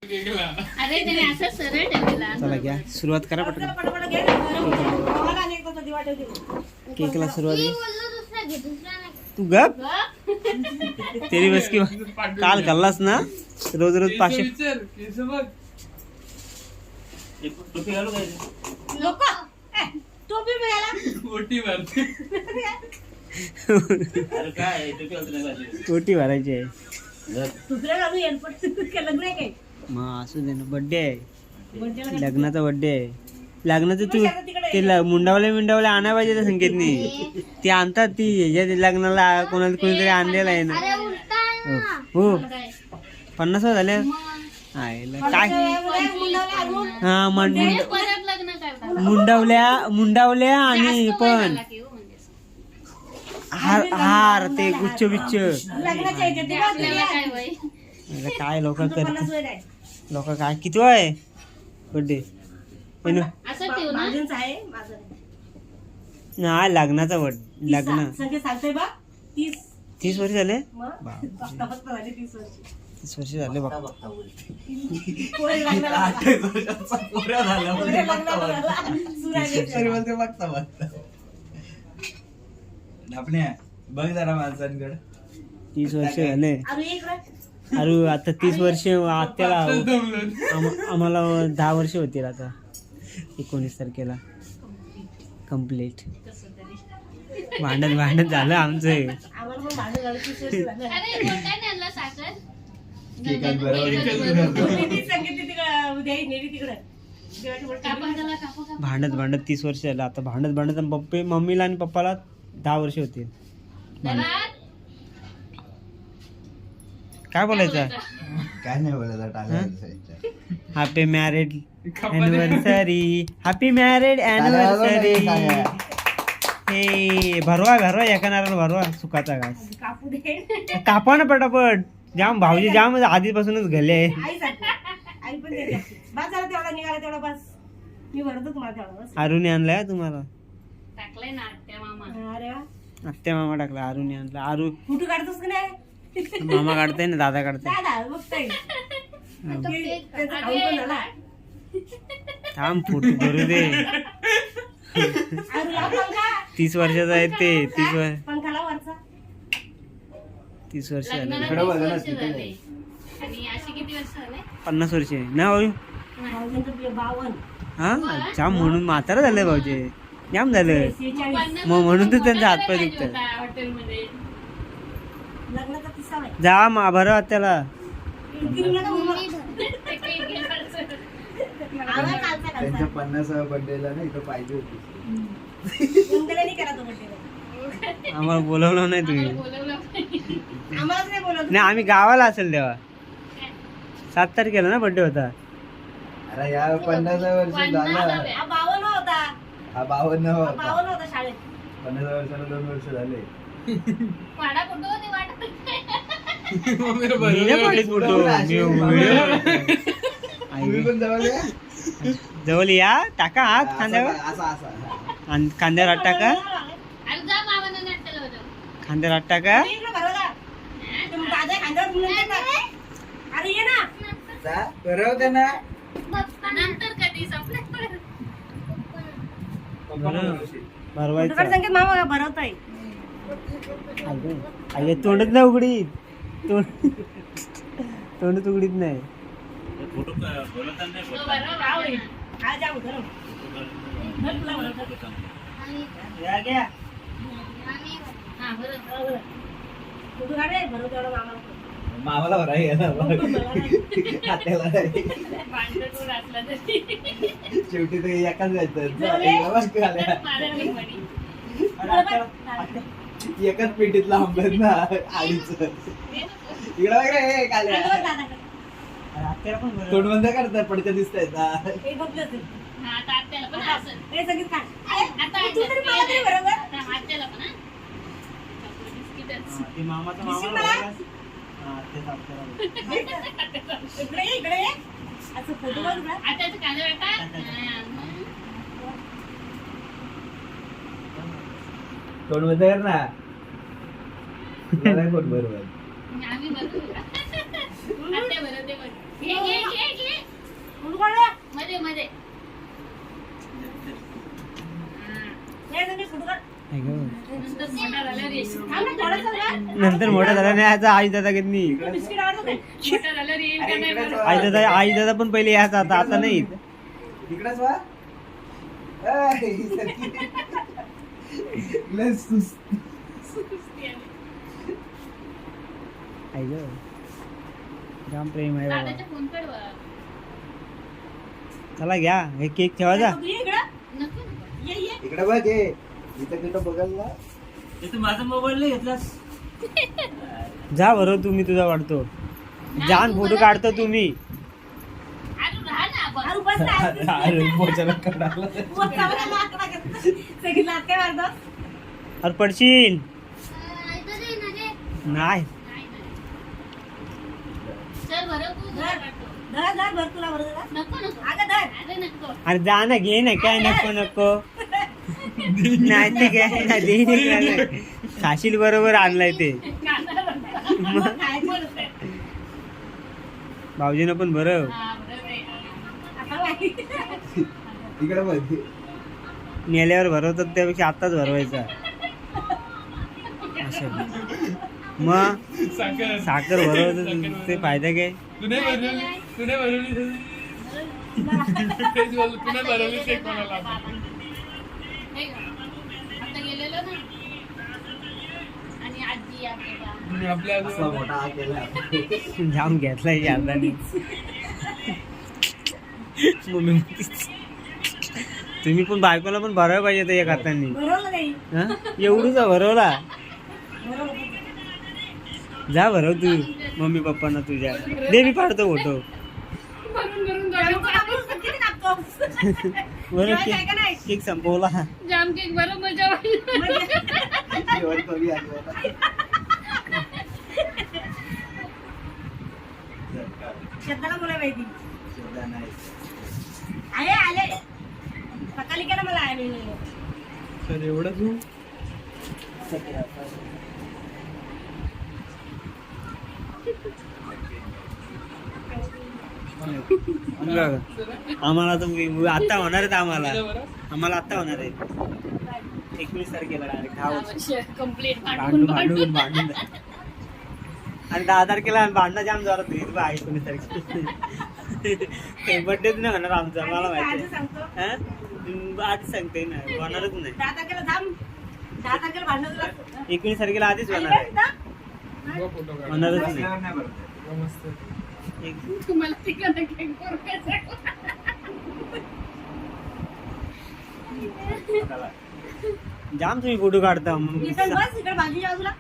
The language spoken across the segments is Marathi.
अरे त्याने असं सरळ ठेवलेला. चला घ्या सुरुवात करा पटकन. केकला सुरुवात तू गप तेरी बस की काल खाल्लास ना रोज रोज 500 कोटी भरायची आहे मग असू दे ना. बर्थडे आहे लग्नाचा बर्थडे आहे. लग्नाचं तू ते मुंडावले आणायला पाहिजे त्या संकेतनी. ते आणतात ती ह्याच्या लग्नाला कोणाला कोणीतरी आणलेलं आहे ना. हो 50 झाले काय हा मुंडावल्या आणि पण हार ते गुच्छ बिच्छ काय लोक करते लोक काय किती आहे बर्थडे ना लग्नाचा लग्न 30 वर्ष झाले 30 वर्ष झाले बघ जरा माणसांकडे 30 वर्ष झाले. अरे आता 30 वर्ष आत्याला आम्हाला 10 वर्ष होतील आता 19 तारखेला कम्प्लीट. भांडण झालं आमचं. भांडत 30 वर्ष झालं आता. भांडत मम्मीला आणि पप्पाला 10 वर्ष होतील. काय बोलायचं काय नाही बोलायचं. Happy married anniversary happy married anniversary. हे भरवा एका नारळ भरवा सुखाचा घास कापा ना पटापट. जाम भाऊजी जाम आधीपासूनच घाले. अरुणी आणलाय तुम्हाला आत्या मामा टाकला. अरुणी आणला. अरु मामा काढताय ना दादा काढताय. थांब फोटो भरू दे. 30 वर्षाचा आहे ते. 30 वर्ष झाले. 50 वर्ष ना भाऊ. हा जाम म्हणून म्हातारा झालंय भाऊचे. जाम झालं मग म्हणून तर त्यांचा हातपाय दुखतात. जा भरवा त्याला. त्यांच्या 50व्या बर्थडेला ना इथं पाहिजे होती. आम्हाला बोलवलं नाही तुम्ही. नाही आम्ही गावाला असेल तेव्हा 7 तारखेला ना बर्थडे होता. अरे या 50व्या वर्षी झालं. हा 52 होता शाळेत. 50व्या वर्षाला 2 वर्ष झाले. जवळ या टाका हात खांद्यावर. खांद्यावर हात टाका. खांद्यावर हात टाका. भरवताय तोंडच नाही उघडीत. तोंड उघडीत नाही. मामाला भराय शेवटी ते एकाच जायचं. एकाच पेटीतला आंब्यात ना आडीच. इकडं वगैरे काल्या तोंड बंद करतात पडक्या दिसत आहेत ना. तोंड बंद कर ना. बरोबर मध्ये मध्ये आई गं. नंतर मोठा झाल्यावर येशील. नंतर मोठा झाला नाही याचा आई दादा घेत नाही मोठा झाल्यावर येईल का नाही बरं? आई दादा पण पहिले याचा आता नाही इकडेच वा लय सुस्त. आई गं. जाम प्रेम आहे बाबा. दादाच्या फोन कडे बघ. चला घ्या हे केक ठेवायचा. नको नको. इकडे बघ हे इथं तिथं बघल ना. माझा मोबाईल नाही घेतलास जा बरं तुम्ही तुझा वाढतो जान फोटो काढतो तुम्ही. अरे राहा ना आपण. अरे पोचायला काढायला. अरे पडशील नाही. चल बरं तू नको नको. अरे नको. अरे जा ना घे ना काय नको नको नाही ते घे ना दे ना. खाशील बरोबर आणलाय ते भाऊजीनं पण बरं हा, बरोबर आहे. इकडे बघ नेल्यावर भरवतात त्यापेक्षा आताच भरवायचा असं. मग साखर भरवत ते फायदा काय. हे घ्या. आता गेलेलो ना आणि आजी आजोबा. असला मोठा हा केला. जाम घेतलाय यादानी मम्मी म्हणते, तुम्ही पण बायकोला पण भरायला पाहिजे होतं एक हाताने. हा? एवढूचा भरवला जा भरव तू मम्मी पप्पांना तुझ्या दे मी काढतो फोटो. भरून भरून बरं केक संपवला. जाम केक बरं मजा वाटली. जेवण कमी आलं आता. शब्दाला बोलाय माहिती शब्द नाही. आले सकाळी केलं मला आले तर एवढं तू आम्हाला तर आता होणार आहेत आम्हाला आता होणार आहे 19 तारखेला डायरेक्ट 10 वर्ष कम्प्लीट भांडून आणि 10 तारखेला भांडणं जाम जोरात होईल बा 19 तारखेला बर्थडेच नाही होणार आमचा मला माहिती सांगतो आहे. आधीच सांगते ना होणारच नाही. 10 तारखेला थांब 10 तारखेला भांडण 19 तारखेला आधीच होणार आहे. होणारच नाही. नाही बरं. तुम्हाला तिकडे केक बरोबर. जाम तुम्ही फोटो काढता मग. बस इकडे बाजूच्या बाजूला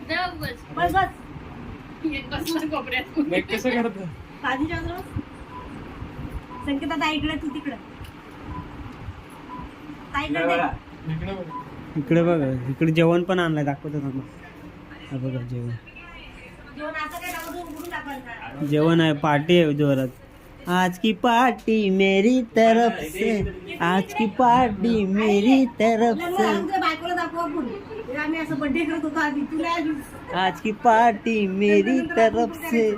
जा बस. बस बस एक बसला कोपऱ्यात. कसं करतो बाजूच्या बाजूला बस. संकेत आता इकडे तू तिकडे इकडे बघा इकडे जेवण पण आणलंय दाखवतो ना हा बघा जेवण जेवण असं काय दाखवतो उघडून दाखवायचं. जेवण आहे पार्टी आहे जोरात. आज की पार्टी मेरी तरफ से आज की पार्टी मेरी तरफ से तुझ्या बायकोला दाखव आपण आम्ही असं बर्थडे करत होतो आधी तुला आज की पार्टी मेरी तरफ से.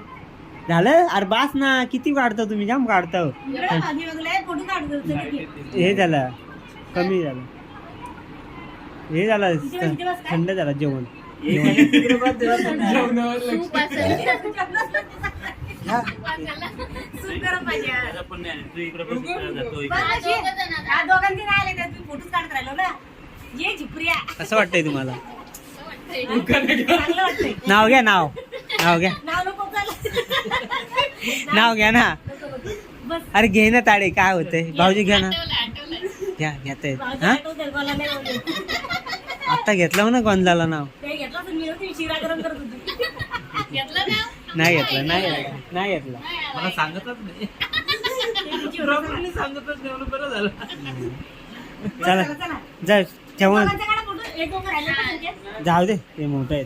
झालं अरे बास ना किती काढता तुम्ही जाम काढता हो. इकडे बाजू बाजूला फोटो काढतो. हे झालं कमी झालं हे झालं थंड झालं जेवण. सूप असेल. या दोघांनी नाही आले तर तुम्ही फोटोच काढत राहिलो ना. ये झिपऱ्या कसं वाटतंय तुम्हाला. चांगलं वाटतंय. नाव घ्या नाव घ्या नाव नको चाललं. नाव घ्या ना. बस अरे घे ना ताडे काय होतंय भाऊजी घ्या ना. घ्या घेता येत बाजूला हा तो देवाला नाही बोलले. आता घेतलं ना गोंधळाला नाव. ते घेतलं तर मी होती शिरा गरम करत होती. घेतलं ना. नाही घेतलं नाही घेतलं. मला सांगतच नाही. सांगतच नाही म्हणून बरं झालं. चला चला जा जेवण दोघांचा काढा फोटो. एक दोघं राहिले का संकेत? जाऊ दे ते मोठं आहेत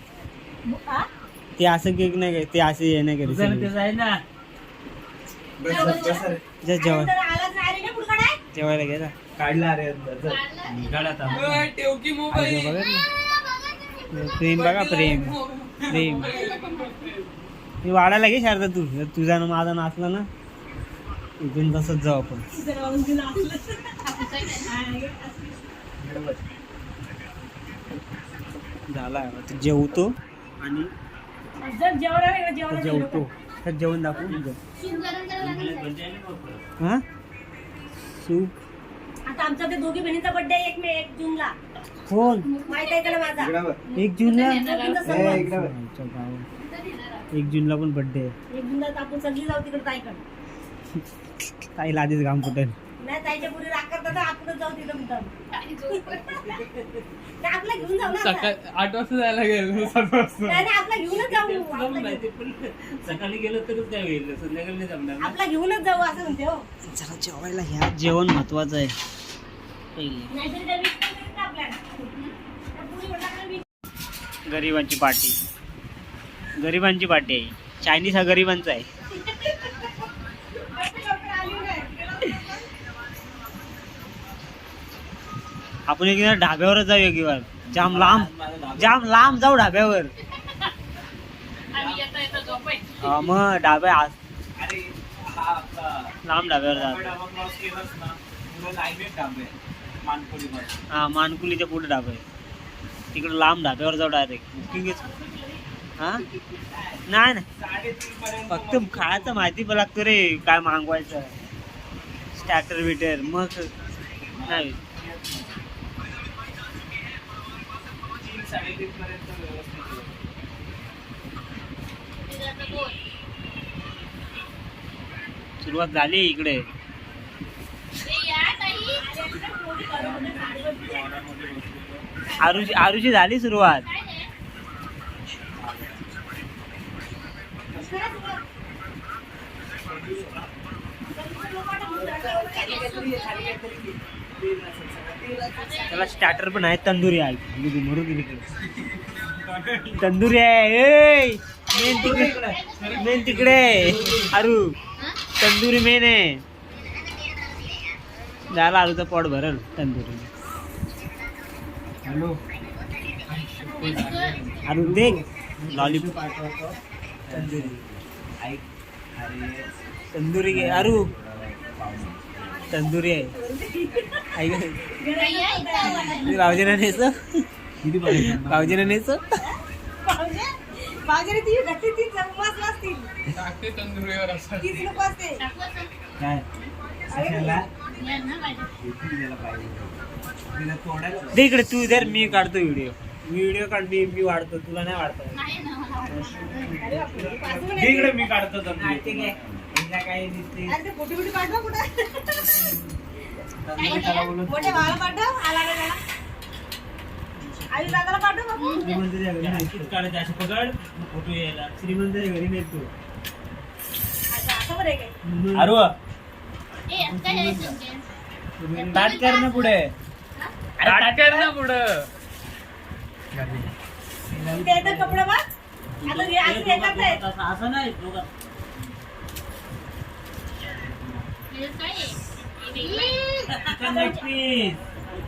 हा? ते असं केक नाही काय ते असे हे नाही करू बस बस बस रे. जा जेवण तर आलाच नाही आले ना पुढं काढाय. जेवायला घे जा. काढला रे अंदर. प्रेम बघा प्रेम मी वाढायला घे शारदा तू तुझा ना माझा नाचला ना इथून तसंच जाऊ आपण. झाला आता जेवतो आणि जेवतो. तर जेवण दाखवू सूप गरम करायला लागेल. हा सूप. आता आमचा ते दोघी बहिणीचा बर्थडे 1 जूनला कोण माहित आहे का माझा? इकडं बघ. 1 जूनला? दोघींचा ए, सण. इकडं बघ. आमच्या गावात 1 जूनला पण बर्थडे आहे. 1 जूनला तर आपण सगळी जाऊ तिकडे ताईकडे. ताईला आधीच घाम फुटेल. नाही ताईच्या पुढे राग करतात तर आपणच जाऊ तिथं मुद्दाम. काही झोप. नाही, आपला घेऊन जाऊ ना आता. 8 वाजता जायला गेलो 7 वाजता. नाही नाही, आपला घेऊनच जाऊ. सकाळी गेलो तरच काय होईल, संध्याकाळी नाही जमणार. आपला घेऊनच जाऊ असं म्हणते हो. जरा जेवायला ह्या जेवण महत्वाचं आहे पहिले. नाहीतरी त्या वीस पण देत ना आपल्याला. त्या पुरी म्हणतात ना वीस. गरिबांची पार्टी. गरिबांची पार्टी आहे. चायनीज हा गरिबांचा आहे. आपण एक ढाब्यावरच जाऊया किंवा जाम लांब जाऊ ढाब्यावर. आणि येता येता झोप आहे. हा, मग ढाब्या अरे हा आपला लांब ढाब्यावर आपण जातो. आपण क्रॉस केलंच ना पुढे लाईनीत थांबे मानकोलीमध्ये. हा, मानकुलीच्या पुढे ढाबा आहे. तिकडे लांब ढाब्यावर जाऊ डायरेक्ट. बुकिंगच. हा नाही नाही, 3:30 पर्यंत फक्त खायचं माहिती पण लागतो रे, काय मागवायचं स्टार्टर बिटर. मग नाही 3-3:30 पर्यंत व्यवस्थित होईल. तिथं बोल. सुरुवात झाली इकडे. ए, या ताई. आरुची झाली सुरुवात. काय आहे? त्याला स्टार्टर पण आहे. तंदुरी आहे. मरू दे तिकडे. तंदुरी आहे. मेन तिकडे आरू. तंदुरी मेन आहे. झाला आरूचं पोट भरल तंदुरी. हॅलो आरू दे लॉलीपॉप. तंदुरी ऐक. अरे तंदुरी घे आरू. तंदुरी आहे. ऐक नाही आहे इथं. भाऊजीला नेसं. किती पाहिजे? भाऊजीला नेसं. बाजरी ती घट्टी ती जमवाच असतील. टाकते तंदुरीवर असं. 30 लोक असते. टाकू असं. काय कशाला? या ना पाहिजे. इथे द्यायला पाहिजे. तिला तोडायला दे इकडे तू. जर मी काढतो व्हिडिओ काढ. मी वाढतो, तुला नाही वाढतो. नाही ना मला. दे इकडे मी काढतो तर. काय दिसते. अरे ते फोटो बिटो पाठवा कुठं. त्याला बोलून मोठ्या भावाला पाठव. आला का त्याला. आई दादाला पाठव बाबू. श्रीमंताच्या घरी नाही काढायचे. असे पकड फोटो यायला. श्रीमंताच्या घरी नाही तू. असं बरं आहे काय? अरे ए, आता काय आहे तुमचे? ताट कर ना पुढे. टाकर ना पुढं. ते येतं कपडे बघ. आता हे असं येतात नाही. असं नाही. हे काय आहे? हे वेगळं आहे. Chicken leg piece.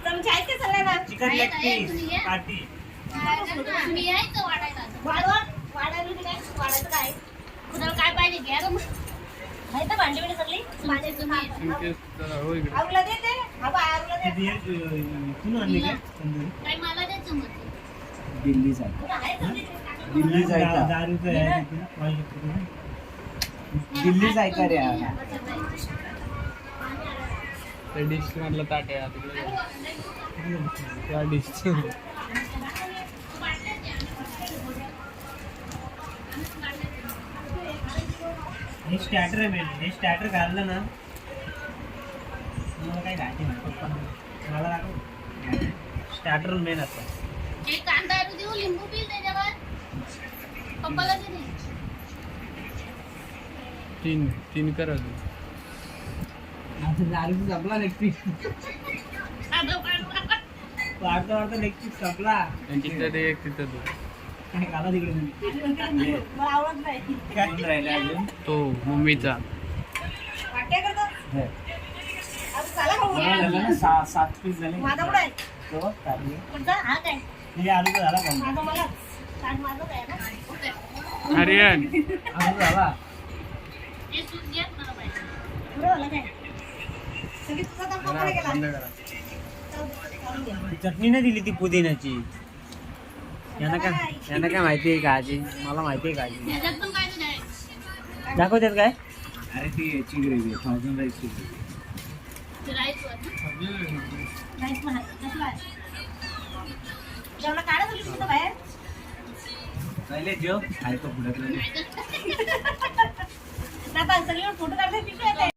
चमचे आहेत का सगळ्यांना? Chicken leg piece. काठी. तुम्ही यायचं वाढायला. वाढायला काय? वाढायचं काय? कुणाला काय पाहिजे घ्या गं मग. आहे तर भांडी बिंडी सगळी? तुमचे तुम्ही. हो इकडे. आरूला दे ते. हा बा, आरूला दे. तू आणली काय तंदुरी? काय मला द्यायचं मग. दिल्ली जाय. कुठं आहे सगळी? दिल्ली जायचा. दारूचं आहे तिथे. वाजू शकतो. दिल्ली जायचा रे हा. त्या डिश मधलं ताट आहे तिकडे. त्या डिश. हे स्टार्टर आहे मेन. हे स्टार्टर घाललं ना मला काय घायचे मला दाखव. स्टार्टर मेन असतं. हे कांदा आलू देऊ, लिंबू बिल त्याच्यावर. पप्पाला दे दे. 3 कर अजून. दारू संपला नक्की. कांदा काढला. वाढता लेग पीस संपला. तिथं ते एक तिथं तो. काय घाला तिकडे तुम्ही. मला आवडत नाही. काय राहिला अजून? तो मम्मीचा. वाट्या करतो. हे. आता चला खाऊ. काय झालं ना 7 पीस झाले. माझा कुठं आहे? तो बघ, काढली. कोणता? हा काय? हे आलूचा झाला का? माझा मला. ताट माझंच आहे ना. आर्यन. आलू झाला. हे सूप घ्या मला पाहिजे. पुढे झालं काय सगळी तुझा तर पकडे गेला बंद करा. चटणी नाही दिली ती पुदिन्याची. यांना काय माहिती आहे का आजी? मला माहिती आहे का आजी? ह्याच्यात पण काय नाही दाखवतात काय? अरे ती याची ग्रेव्ही 1000 राईसची राईस वर नाहीच म्हणा कसं आहे जेवढं काढत होती तुझं बाहेर पहिले जेव खायचं पुढे आता सगळीकडे फोटो काढते पिशवी येते